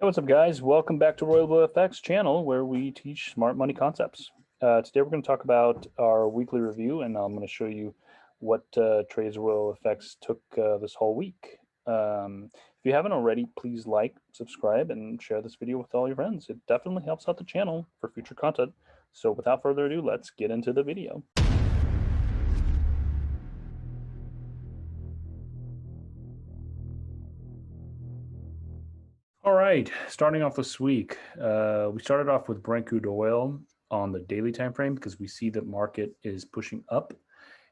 What's up, guys? Welcome back to Royalblufx channel, where we teach smart money concepts. Today we're going to talk about our weekly review, and I'm going to show you what trades Royalblufx took this whole week. If you haven't already, please like, subscribe, and share this video with all your friends. It definitely helps out the channel for future content. So without further ado, let's get into the video. All right, starting off this week, we started off with Brent crude oil on the daily time frame because we see that market is pushing up.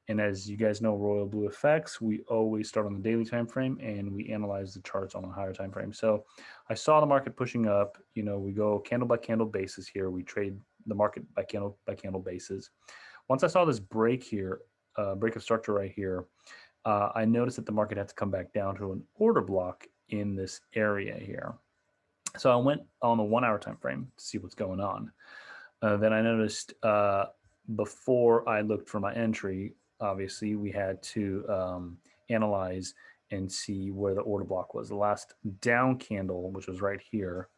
And as you guys know, Royalblufx, we always start on the daily time frame and we analyze the charts on a higher time frame. So I saw the market pushing up. You know, we go candle by candle basis here. We trade the market by candle basis. Once I saw this break here, break of structure right here, I noticed that the market had to come back down to an order block in this area here. So I went on the 1 hour time frame to see what's going on. Then I noticed before I looked for my entry, obviously we had to analyze and see where the order block was. The last down candle, which was right here,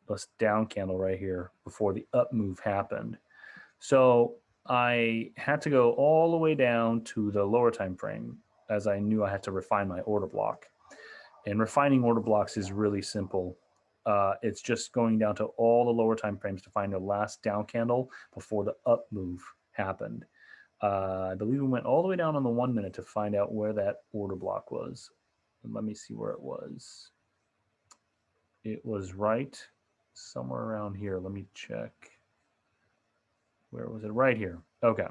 last down candle right here before the up move happened. So I had to go all the way down to the lower time frame, as I knew I had to refine my order block. And refining order blocks is really simple. It's just going down to all the lower time frames to find the last down candle before the up move happened. I believe we went all the way down on the 1 minute to find out where that order block was. And let me see where it was. It was right somewhere around here. Let me check. Where was it? Right here. Okay.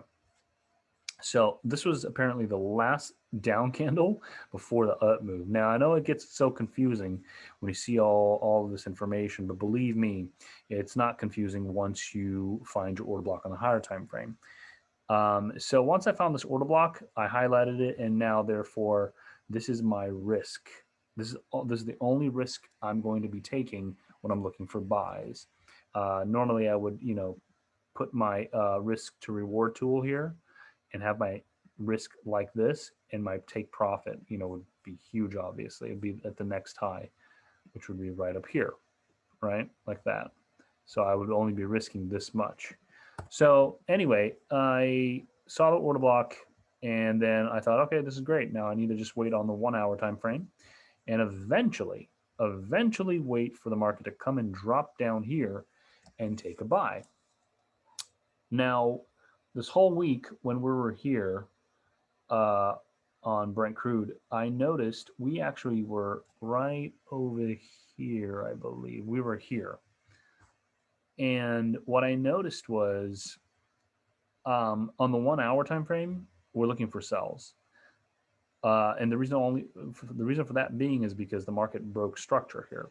So this was apparently the last down candle before the up move. Now, I know it gets so confusing when you see all of this information, but believe me, it's not confusing once you find your order block on the higher time frame. So once I found this order block, I highlighted it, and now, therefore, this is my risk. This is the only risk I'm going to be taking when I'm looking for buys. Normally, I would, put my risk to reward tool here and have my risk like this, and my take profit, would be huge. Obviously, it'd be at the next high, which would be right up here, right? Like that. So I would only be risking this much. So anyway, I saw the order block, and then I thought, okay, this is great. Now I need to just wait on the 1 hour time frame, and eventually wait for the market to come and drop down here and take a buy. Now, this whole week when we were here on Brent crude, I noticed we actually were right over here. I believe we were here. And what I noticed was on the 1 hour time frame, we're looking for sells. And the reason for that being is because the market broke structure here.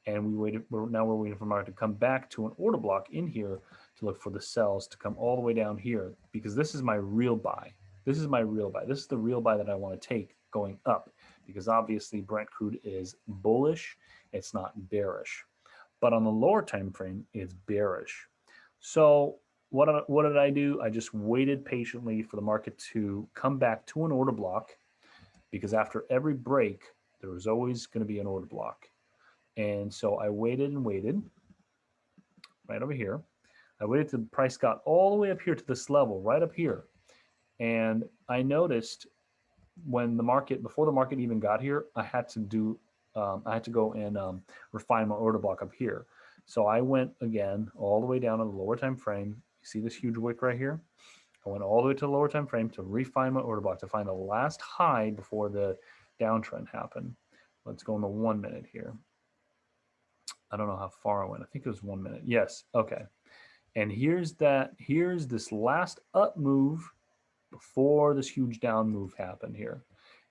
And now we're waiting for the market to come back to an order block in here to look for the sells to come all the way down here, because this is my real buy. This is my real buy. This is the real buy that I want to take going up, because obviously Brent crude is bullish. It's not bearish. But on the lower time frame, it's bearish. So what did I do? I just waited patiently for the market to come back to an order block, because after every break, there was always going to be an order block. And so I waited and waited right over here. I waited till the price got all the way up here to this level, right up here. And I noticed when before the market even got here, I had to go and refine my order block up here. So I went again all the way down to the lower time frame. You see this huge wick right here? I went all the way to the lower time frame to refine my order block to find the last high before the downtrend happened. Let's go in the 1 minute here. I don't know how far I went. I think it was 1 minute. Yes. Okay. And here's this last up move before this huge down move happened here.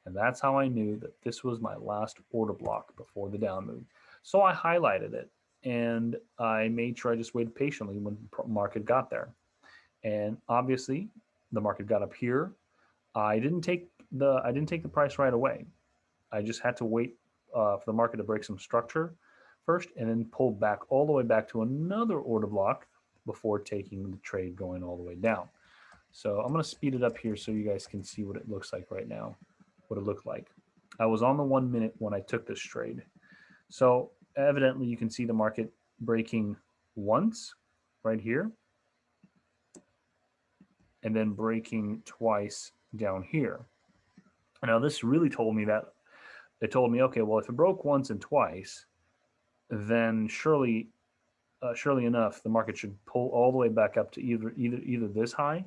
And that's how I knew that this was my last order block before the down move. So I highlighted it, and I made sure I just waited patiently when the market got there. And obviously the market got up here. I didn't take the price right away. I just had to wait for the market to break some structure first, and then pull back all the way back to another order block before taking the trade going all the way down. So I'm going to speed it up here so you guys can see what it looks like right now, what it looked like. I was on the 1 minute when I took this trade. So evidently you can see the market breaking once right here, and then breaking twice down here. Now this really told me that, it told me, okay, well, if it broke once and twice, then surely enough, the market should pull all the way back up to either this high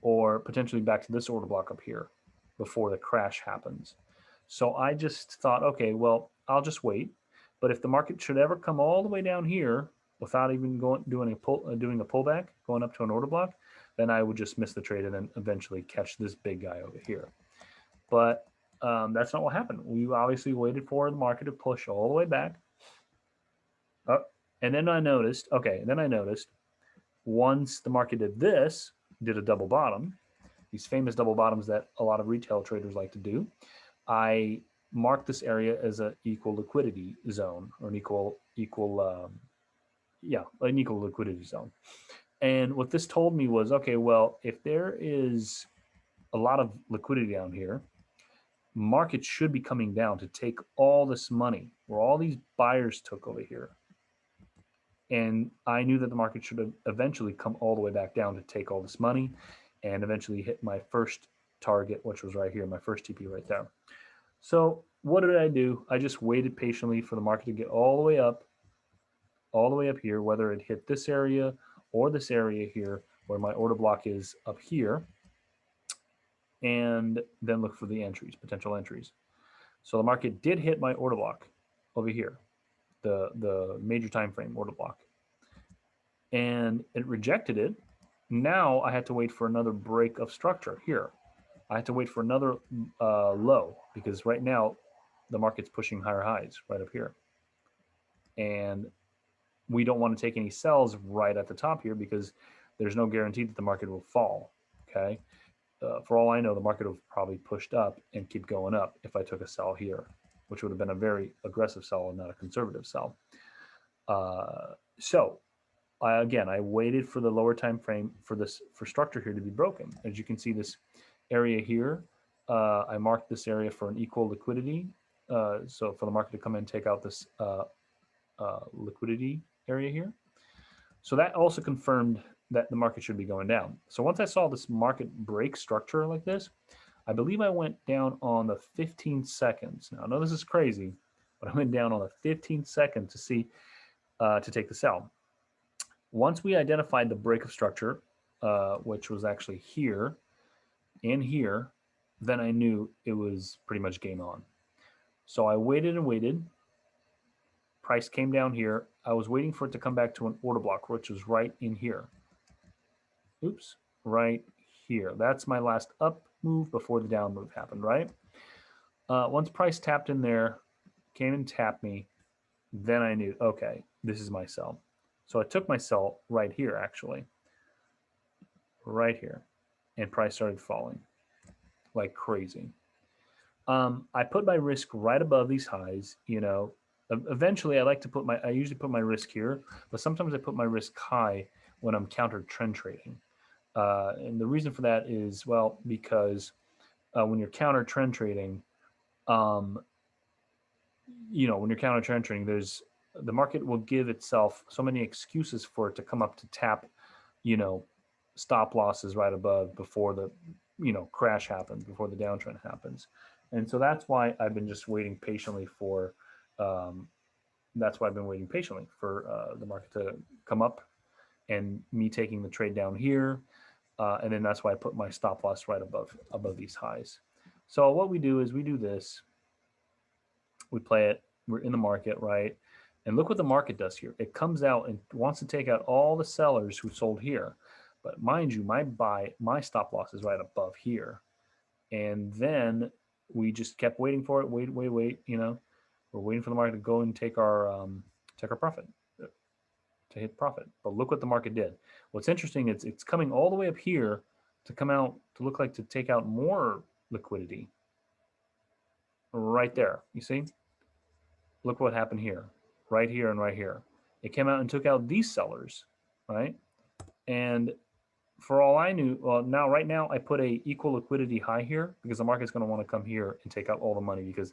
or potentially back to this order block up here before the crash happens. So I just thought, okay, well, I'll just wait. But if the market should ever come all the way down here without even doing a pullback, going up to an order block, then I would just miss the trade and then eventually catch this big guy over here. But that's not what happened. We obviously waited for the market to push all the way back. And then I noticed, once the market did a double bottom, these famous double bottoms that a lot of retail traders like to do, I marked this area as an equal liquidity zone, or an equal liquidity zone. And what this told me was, okay, well, if there is a lot of liquidity down here, market should be coming down to take all this money where all these buyers took over here. And I knew that the market should eventually come all the way back down to take all this money and eventually hit my first target, which was right here, my first TP right there. So what did I do? I just waited patiently for the market to get all the way up here, whether it hit this area or this area here where my order block is up here, and then look for the entries, potential entries. So the market did hit my order block over here, the major time frame order block, and it rejected it. Now I had to wait for another break of structure here. I had to wait for another low, because right now the market's pushing higher highs right up here, and we don't want to take any sells right at the top here because there's no guarantee that the market will fall. Okay, for all I know, the market will probably pushed up and keep going up if I took a sell here, which would have been a very aggressive sell and not a conservative sell. So I waited for the lower time frame for structure here to be broken. As you can see, this area here, I marked this area for an equal liquidity. So for the market to come in and take out this liquidity area here. So that also confirmed that the market should be going down. So once I saw this market break structure like this, I believe I went down on the 15 seconds. Now I know this is crazy, but I went down on the 15 seconds to see, to take the sell. Once we identified the break of structure, which was actually here and here, then I knew it was pretty much game on. So I waited and waited. Price came down here. I was waiting for it to come back to an order block, which was right in here. Oops, right here. That's my last up move before the down move happened, right? Once price tapped in there, came and tapped me, then I knew, okay, this is my sell. So I took my sell right here, actually, right here, and price started falling like crazy. I put my risk right above these highs. You know, eventually I usually put my risk here, but sometimes I put my risk high when I'm counter trend trading. And the reason for that is, well, because when you're counter trend trading, you know, when you're counter trend trading, the market will give itself so many excuses for it to come up to tap, you know, stop losses right above before the, you know, crash happens, before the downtrend happens. And so that's why I've been just waiting patiently for, the market to come up and me taking the trade down here. And then that's why I put my stop loss right above these highs. So what we do is we do this, we play it, we're in the market, right? And look what the market does here. It comes out and wants to take out all the sellers who sold here. But mind you, my stop loss is right above here. And then we just kept waiting for it, wait, you know. We're waiting for the market to go and take our profit, to hit profit. But look what the market did. What's interesting is it's coming all the way up here to come out to look like to take out more liquidity. Right there, you see? Look what happened here, right here and right here. It came out and took out these sellers, right? And for all I knew, well, right now I put a equal liquidity high here because the market's going to want to come here and take out all the money, because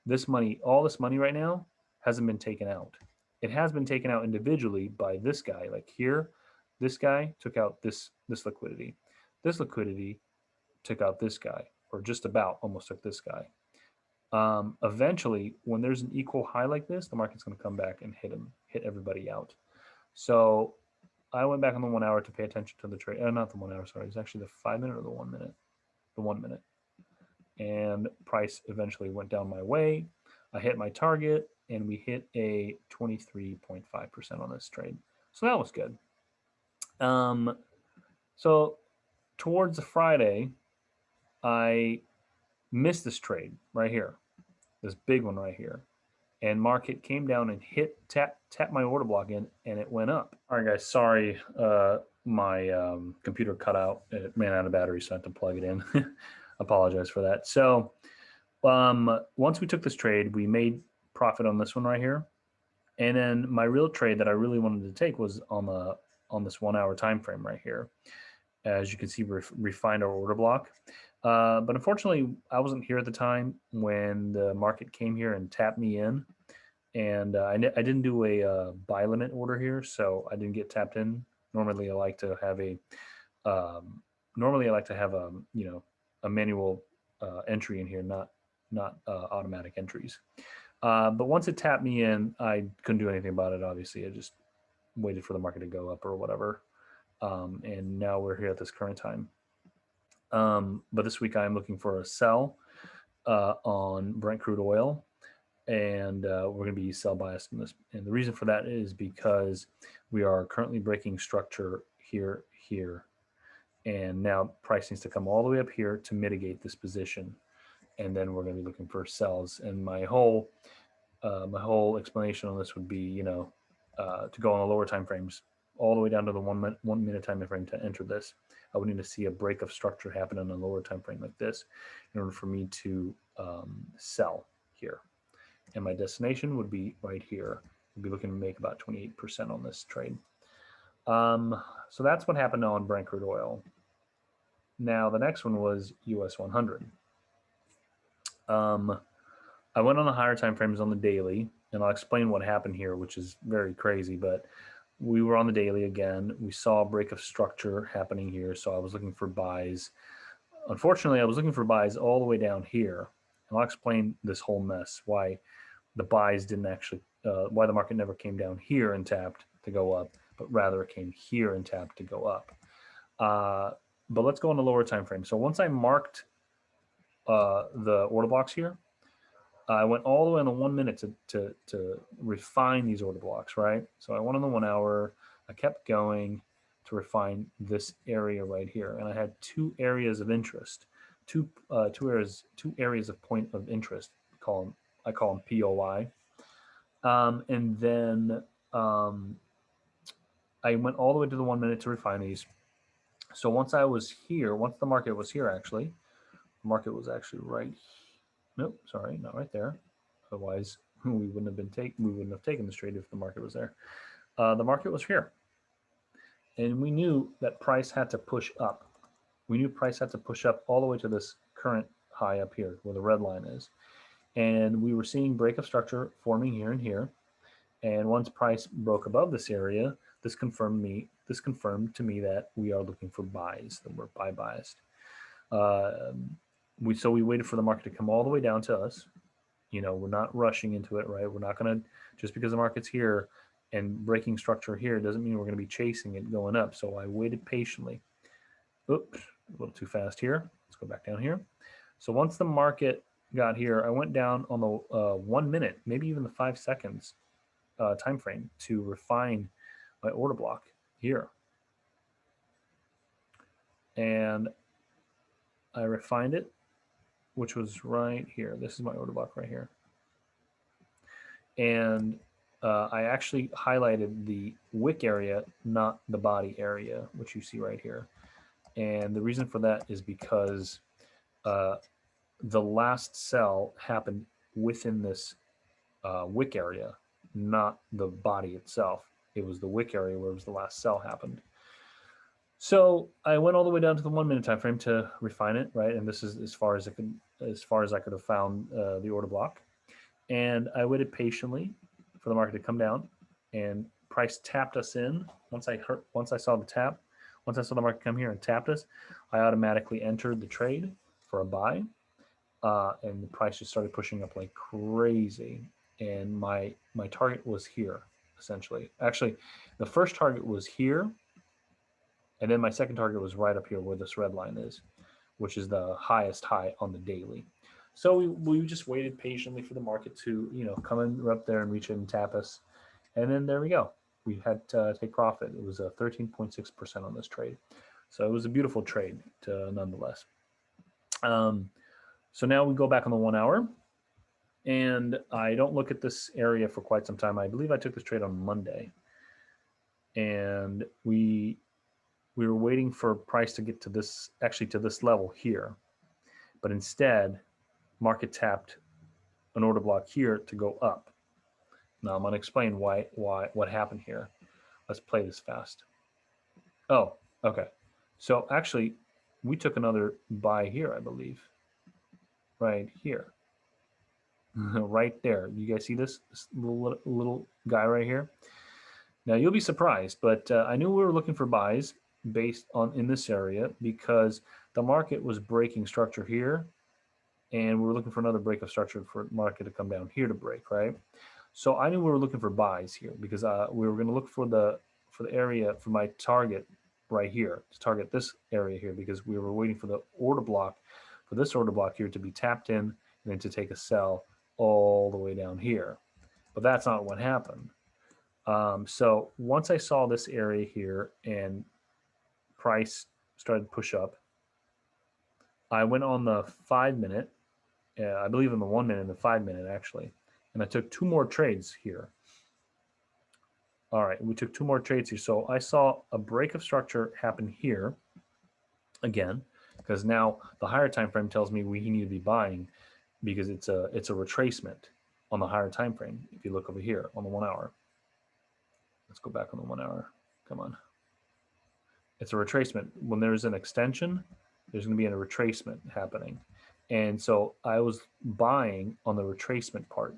this money, all this money right now hasn't been taken out. It has been taken out individually by this guy. Like here, this guy took out this liquidity. This liquidity took out this guy, or just about almost took this guy. Eventually, when there's an equal high like this, the market's going to come back and hit everybody out. So I went back on the 1 hour to pay attention to the trade. Not the 1 hour, sorry. It's actually the 5 minute or the 1 minute. The 1 minute. And price eventually went down my way. I hit my target, and we hit a 23.5% on this trade. So that was good. So towards the Friday, I missed this trade right here, this big one right here. And market came down and tapped my order block in, and it went up. All right, guys, sorry, my computer cut out. It ran out of battery, so I had to plug it in. Apologize for that. So once we took this trade, we made profit on this one right here. And then my real trade that I really wanted to take was on this 1 hour time frame right here. As you can see, we refined our order block. But unfortunately, I wasn't here at the time when the market came here and tapped me in. And I didn't do a buy limit order here, so I didn't get tapped in. Normally, I like to have a a manual entry in here, not automatic entries. But once it tapped me in, I couldn't do anything about it. Obviously, I just waited for the market to go up or whatever. And now we're here at this current time. But this week I'm looking for a sell on Brent crude oil, and we're going to be sell biased in this. And the reason for that is because we are currently breaking structure here, and now price needs to come all the way up here to mitigate this position, and then we're going to be looking for sells. And my whole explanation on this would be, to go on the lower time frames all the way down to the 1 minute time frame to enter this. I would need to see a break of structure happen on a lower time frame like this in order for me to sell here. And my destination would be right here. We'd be looking to make about 28% on this trade. So that's what happened on Brent crude oil. Now the next one was US 100. I went on the higher time frames on the daily, and I'll explain what happened here, which is very crazy, but we were on the daily again. We saw a break of structure happening here, so I was looking for buys. Unfortunately, I was looking for buys all the way down here, and I'll explain this whole mess, why the buys didn't actually, why the market never came down here and tapped to go up, but rather it came here and tapped to go up. But let's go on the lower time frame. So once I marked the order blocks here, I went all the way on the 1 minute to refine these order blocks, right? So I went on the 1 hour, I kept going to refine this area right here. And I had two areas of interest, two areas of point of interest, I call them POI. And then I went all the way to the 1 minute to refine these. So once I was here, once the market was here, actually, the market was actually right. Nope, sorry, not right there. Otherwise, we wouldn't have taken this trade if the market was there. The market was here, and we knew that price had to push up. We knew price had to push up all the way to this current high up here, where the red line is, and we were seeing break of structure forming here and here. And once price broke above this area, this confirmed to me that we are looking for buys, that we're buy biased. So we waited for the market to come all the way down to us. We're not rushing into it, right? We're not going to, just because the market's here and breaking structure here doesn't mean we're going to be chasing it going up. So I waited patiently. Oops, a little too fast here. Let's go back down here. So once the market got here, I went down on the 1 minute, maybe even the 5 seconds time frame to refine my order block here. And I refined it, which was right here. This is my order block right here. And I actually highlighted the wick area, not the body area, which you see right here. And the reason for that is because the last sell happened within this wick area, not the body itself. It was the wick area where it was the last sell happened. So I went all the way down to the 1 minute time frame to refine it, right? And this is as far as I could have found the order block. And I waited patiently for the market to come down, and price tapped us in. Once I saw the tap, once I saw the market come here and tapped us, I automatically entered the trade for a buy, and the price just started pushing up like crazy. And my target was here, essentially. Actually, the first target was here, and then my second target was right up here where this red line is, which is the highest high on the daily. So we just waited patiently for the market to, you know, come in up there and reach in and tap us. And then there we go. We had to take profit. It was a 13.6% on this trade. So it was a beautiful trade nonetheless. So now we go back on the 1 hour, and I don't look at this area for quite some time. I believe I took this trade on Monday, and we were waiting for price to get to this, actually to this level here, but instead market tapped an order block here to go up. Now I'm going to explain what happened here. Let's play this fast. Oh, okay. So actually we took another buy here, I believe, right here. Right there. You guys see this little guy right here? Now you'll be surprised, but I knew we were looking for buys based on in this area because the market was breaking structure here, and we were looking for another break of structure for market to come down here to break, right? So I knew we were looking for buys here because we were going to look for the area for my target right here to target this area here, because we were waiting for the order block, for this order block here to be tapped in and then to take a sell all the way down here. But that's not what happened. So once I saw this area here and price started to push up, I went on the 5 minute, I believe in the 1 minute and the 5 minute actually, and I took 2 more trades here. All right, we took 2 more trades here. So I saw a break of structure happen here again, because now the higher time frame tells me we need to be buying because it's a retracement on the higher time frame. If you look over here on the 1 hour, let's go back on the 1 hour. Come on. It's a retracement. When there's an extension, there's going to be a retracement happening. And so I was buying on the retracement part,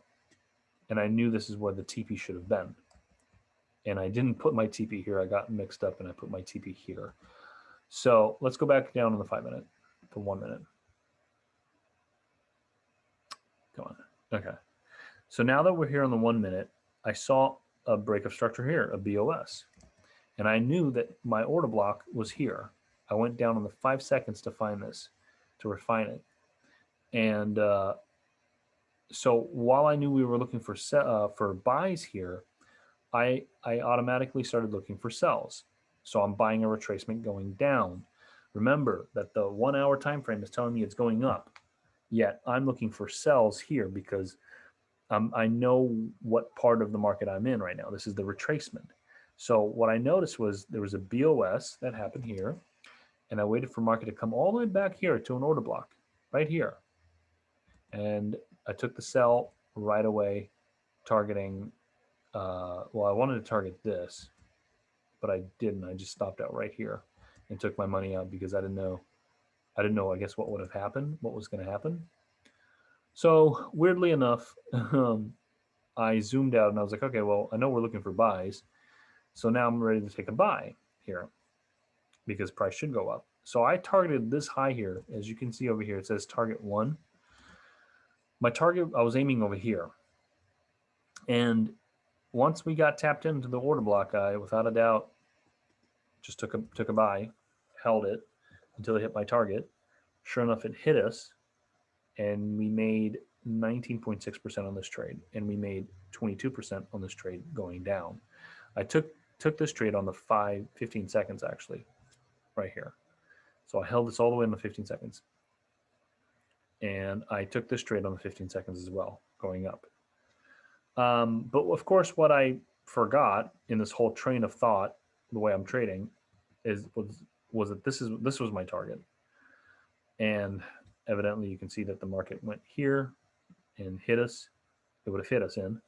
and I knew this is where the TP should have been. And I didn't put my TP here. I got mixed up and I put my TP here. So let's go back down on the 5 minute to 1 minute. Come on. Okay. So now that we're here on the 1 minute, I saw a break of structure here, a BOS. And I knew that my order block was here. I went down on the 5 seconds to find this, to refine it. And so while I knew we were looking for buys here, I automatically started looking for sells. So I'm buying a retracement going down. Remember that the 1 hour time frame is telling me it's going up, yet I'm looking for sells here because I know what part of the market I'm in right now. This is the retracement. So what I noticed was there was a BOS that happened here, and I waited for market to come all the way back here to an order block right here. And I took the sell right away, targeting, well, I wanted to target this, but I didn't. I just stopped out right here and took my money out because I didn't know, I guess, what would have happened, what was going to happen. So weirdly enough, I zoomed out and I was like, okay, well, I know we're looking for buys. So now I'm ready to take a buy here because price should go up. So I targeted this high here. As you can see over here, it says target 1. My target, I was aiming over here. And once we got tapped into the order block, I, without a doubt, just took a buy, held it until it hit my target. Sure enough, it hit us, and we made 19.6% on this trade, and we made 22% on this trade going down. I took this trade on the 15 seconds actually, right here. So I held this all the way in the 15 seconds. And I took this trade on the 15 seconds as well, going up. But of course, what I forgot in this whole train of thought, the way I'm trading, was that this was my target. And evidently you can see that the market went here and hit us. It would have hit us in,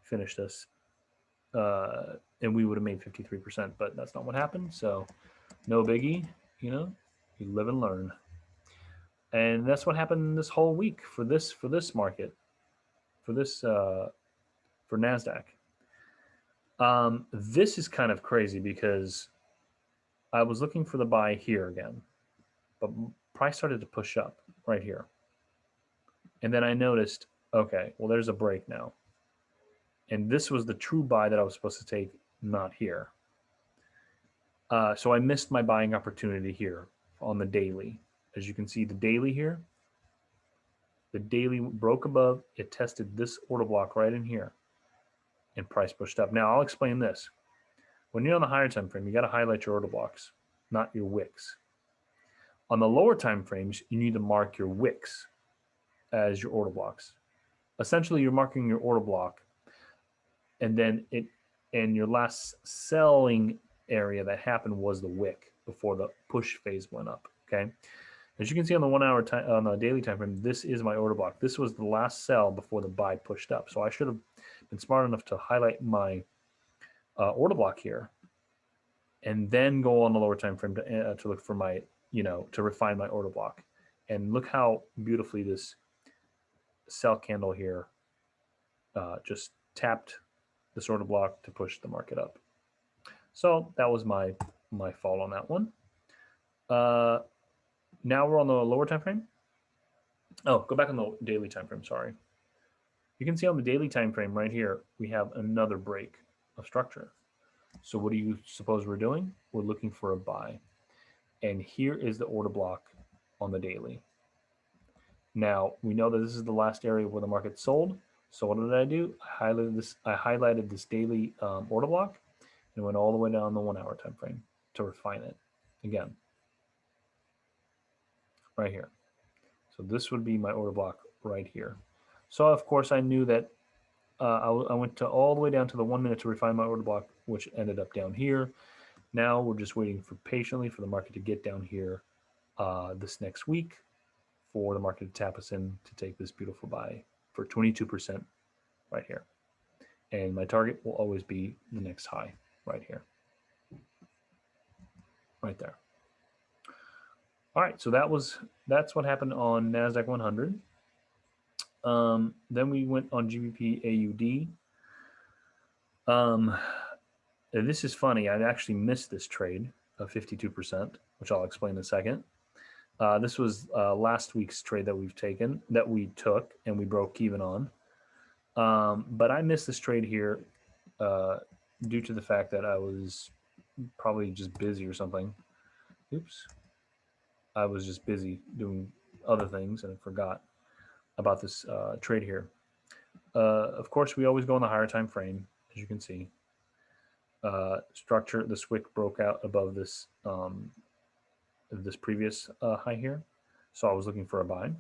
finished us, and we would have made 53%, but that's not what happened. So no biggie, you know, you live and learn. And that's what happened this whole week for this market, for this for NASDAQ. This is kind of crazy because I was looking for the buy here again, but price started to push up right here. And then I noticed, okay, well, there's a break now. And this was the true buy that I was supposed to take, not here. So I missed my buying opportunity here on the daily. As you can see, the daily here, the daily broke above, it tested this order block right in here, and price pushed up. Now, I'll explain this. When you're on the higher time frame, you got to highlight your order blocks, not your wicks. On the lower time frames, you need to mark your wicks as your order blocks. Essentially, you're marking your order block, and then your last selling area that happened was the wick before the push phase went up. Okay, as you can see on the 1 hour time, on the daily time frame, this is my order block. This was the last sell before the buy pushed up. So I should have been smart enough to highlight my order block here, and then go on the lower time frame to look for my, to refine my order block. And look how beautifully this sell candle here just tapped this order block to push the market up. So that was my fall on that one. Now we're on the lower time frame. Oh, go back on the daily time frame. Sorry. You can see on the daily time frame right here, we have another break of structure. So what do you suppose we're doing? We're looking for a buy. And here is the order block on the daily. Now, we know that this is the last area where the market sold. So what did I do? I highlighted this daily order block and went all the way down the 1 hour time frame to refine it again. Right here. So this would be my order block right here. So of course I knew that I went all the way down to the 1 minute to refine my order block, which ended up down here. Now we're just waiting patiently for the market to get down here this next week, for the market to tap us in to take this beautiful buy for 22% right here. And my target will always be the next high right here. Right there. All right, so that's what happened on NASDAQ 100. Then we went on GBP AUD. This is funny. I actually missed this trade of 52%, which I'll explain in a second. This was last week's trade that we took, and we broke even on. But I missed this trade here due to the fact that I was probably just busy or something. Oops. I was just busy doing other things and I forgot about this trade here. Of course, we always go on the higher time frame, as you can see. Structure, this wick broke out above this this previous high here. So I was looking for a buy.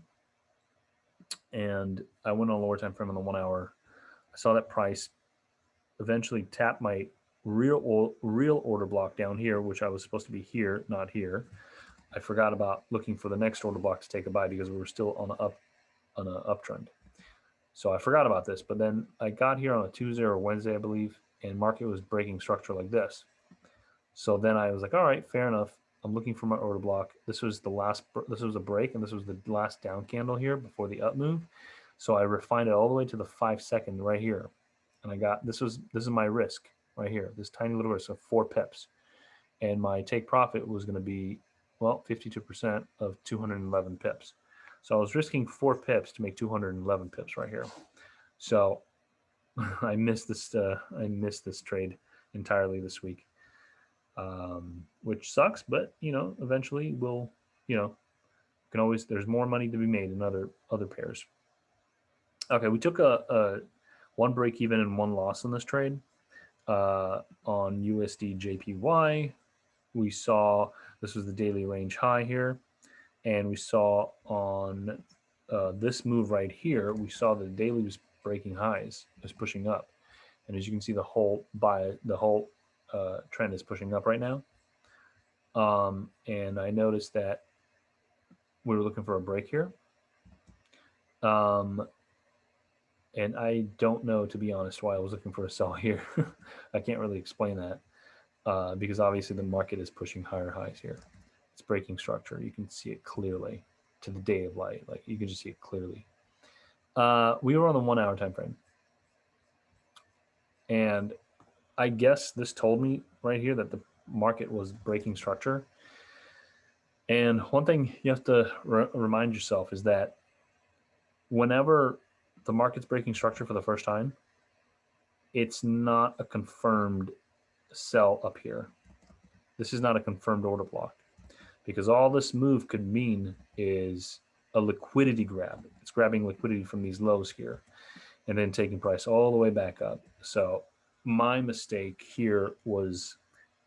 And I went on a lower time frame on the 1 hour. I saw that price eventually tap my real order block down here, which I was supposed to be here, not here. I forgot about looking for the next order block to take a buy because we were still on an uptrend. So I forgot about this, but then I got here on a Tuesday or Wednesday, I believe, and market was breaking structure like this. So then I was like, all right, fair enough. I'm looking for my order block. This was a break, and this was the last down candle here before the up move. So I refined it all the way to the 5 second right here. And I got, this is my risk right here, this tiny little risk of 4 pips. And my take profit was going to be, well, 52% of 211 pips. So I was risking 4 pips to make 211 pips right here. So I missed this trade entirely this week, which sucks. But eventually we'll, can always, there's more money to be made in other pairs. Okay, we took a 1 break even and 1 loss on this trade on USD/JPY. We saw this was the daily range high here, and we saw on this move right here, we saw the daily was breaking highs, was pushing up, and as you can see, the whole trend is pushing up right now. And I noticed that we were looking for a break here. And I don't know, to be honest, why I was looking for a sell here. I can't really explain that because obviously the market is pushing higher highs here. It's breaking structure. You can see it clearly to the day of light. Like you can just see it clearly. We were on the 1 hour time frame. And I guess this told me right here that the market was breaking structure. And one thing you have to remind yourself is that whenever the market's breaking structure for the first time, it's not a confirmed sell up here. This is not a confirmed order block, because all this move could mean is a liquidity grab. It's grabbing liquidity from these lows here and then taking price all the way back up. So my mistake here was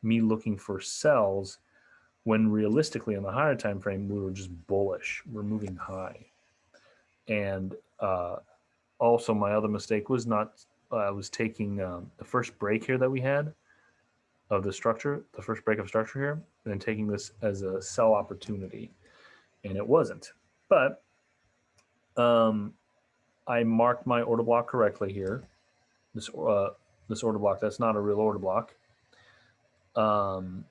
me looking for sells when realistically on the higher time frame we were just bullish. We're moving high. And also my other mistake was not I was taking the first break here that we had of the structure, the first break of structure here, and then taking this as a sell opportunity, and it wasn't. But I marked my order block correctly here. This order block, that's not a real order block. And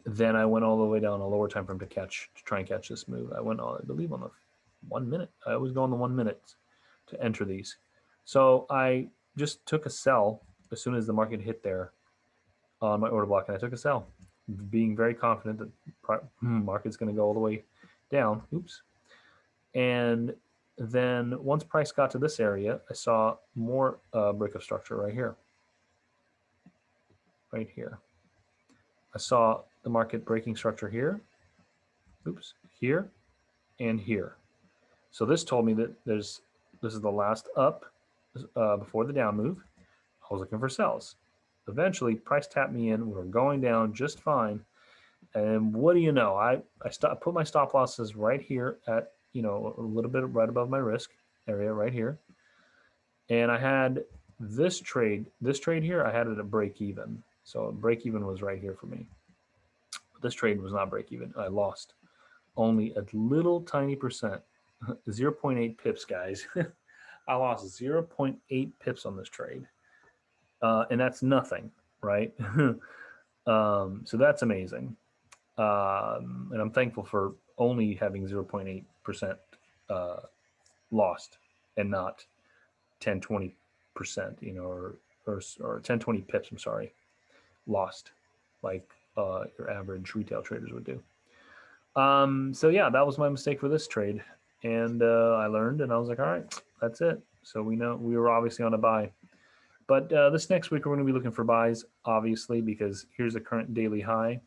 then I went all the way down a lower time frame to try and catch this move. I went on, I believe, on the 1 minute. I always go on the 1 minute to enter these. So I just took a sell as soon as the market hit there on my order block, and I took a sell, being very confident that market's going to go all the way down. Oops. And then once price got to this area, I saw more break of structure right here. Right here. I saw the market breaking structure here. Oops. Here and here. So this told me that this is the last up before the down move. I was looking for sells. Eventually, price tapped me in. We were going down just fine. And what do you know? I put my stop losses right here at, a little bit right above my risk area right here. And I had this trade here, I had it at break even. So break even was right here for me. But this trade was not break even. I lost only a little tiny percent, 0.8 pips, guys. I lost 0.8 pips on this trade. And that's nothing, right? So that's amazing. And I'm thankful for only having 0.8% lost and not 10, 20%, or 10, 20 pips, I'm sorry, lost, like your average retail traders would do. So yeah, that was my mistake for this trade. And I learned, and I was like, all right, that's it. So we know we were obviously on a buy. But this next week, we're going to be looking for buys, obviously, because here's the current daily high.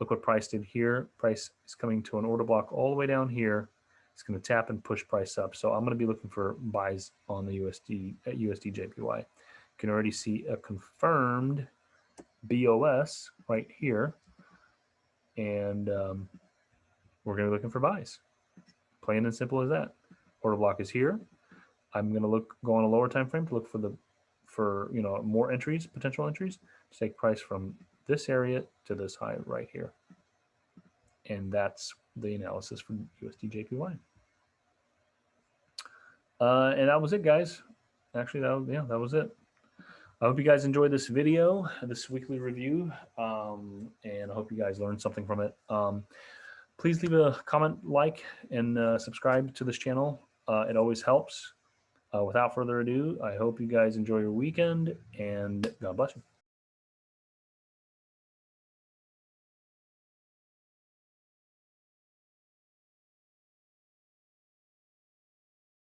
Look what price did here. Price is coming to an order block all the way down here. It's going to tap and push price up. So I'm going to be looking for buys on the USD/JPY. You can already see a confirmed BOS right here. And we're going to be looking for buys. Plain and simple as that. Order block is here. I'm going to go on a lower time frame to look for more entries, potential entries, to take price from this area to this high right here. And that's the analysis for USD/JPY. And that was it, guys. Actually, that was it. I hope you guys enjoyed this video, this weekly review, and I hope you guys learned something from it. Please leave a comment, like, and subscribe to this channel. It always helps. Without further ado, I hope you guys enjoy your weekend, and God bless you.